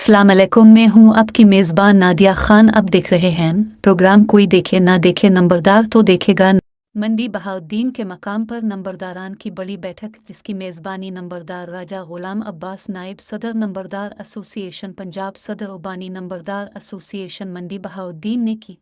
अस्सलाम वालेकुम, मैं हूँ आपकी मेज़बान नादिया खान। आप देख रहे हैं प्रोग्राम कोई देखे ना देखे, नंबरदार तो देखेगा। मंडी बहाउद्दीन के मकाम पर नंबरदारान की बड़ी बैठक, जिसकी मेज़बानी नंबरदार राजा गुलाम अब्बास, नायब सदर नंबरदार एसोसिएशन पंजाब, सदर उबानी नंबरदार एसोसिएशन मंडी बहाउद्दीन ने की।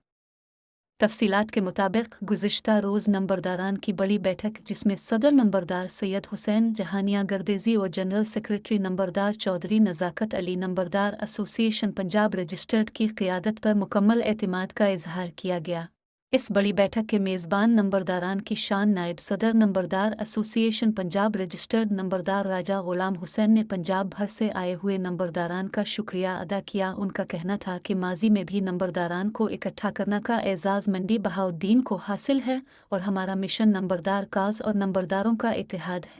तफसीलात के मुताबिक गुज़िश्ता रोज़ नंबरदारान की बड़ी बैठक, जिसमें सदर नंबरदार सैयद हुसैन जहानिया गर्देजी और जनरल सेक्रेटरी नंबरदार चौधरी नज़ाकत अली नंबरदार एसोसिएशन पंजाब रजिस्टर्ड की क़ियादत पर मुकम्मल एतमाद का इजहार किया गया। इस बड़ी बैठक के मेज़बान नंबरदारान की शान नायब सदर नंबरदार एसोसिएशन पंजाब रजिस्टर्ड नंबरदार राजा गुलाम हुसैन ने पंजाब भर से आए हुए नंबरदारान का शुक्रिया अदा किया। उनका कहना था कि माजी में भी नंबरदारान को इकट्ठा करने का एजाज़ मंडी बहाउद्दीन को हासिल है और हमारा मिशन नंबरदार काज और नंबरदारों का इत्तेहाद है।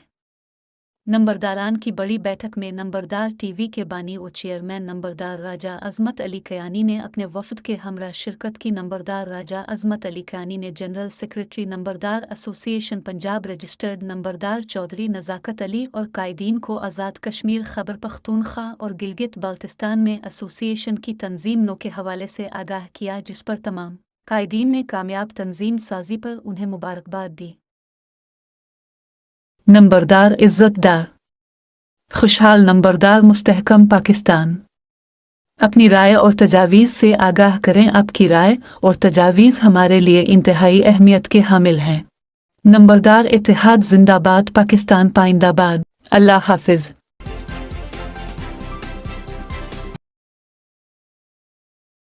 नंबरदारान की बड़ी बैठक में नंबरदार टीवी के बानी और चेयरमैन नंबरदार राजा अज़मत अली कयानी ने अपने वफ़द के हमरा शिरकत की। नंबरदार राजा अज़मत अली कयानी ने जनरल सेक्रेटरी नंबरदार एसोसिएशन पंजाब रजिस्टर्ड नंबरदार चौधरी नज़ाकत अली और कायदीन को आज़ाद कश्मीर, खैबर पख्तूनख्वा और गिलगित बाल्तिस्तान में एसोसिएशन की तंजीम नो के हवाले से आगाह किया, जिस पर तमाम कायदीन ने कामयाब तंजीम साजी पर उन्हें मुबारकबाद दी। नंबरदार इज़्ज़तदार खुशहाल नंबरदार मुस्तहकम पाकिस्तान। अपनी राय और तजावीज़ से आगाह करें। आपकी राय और तजावीज़ हमारे लिए इंतहाई अहमियत के हामिल हैं। नंबरदार इत्तेहाद जिंदाबाद, पाकिस्तान पाइंदाबाद। अल्लाह हाफिज़।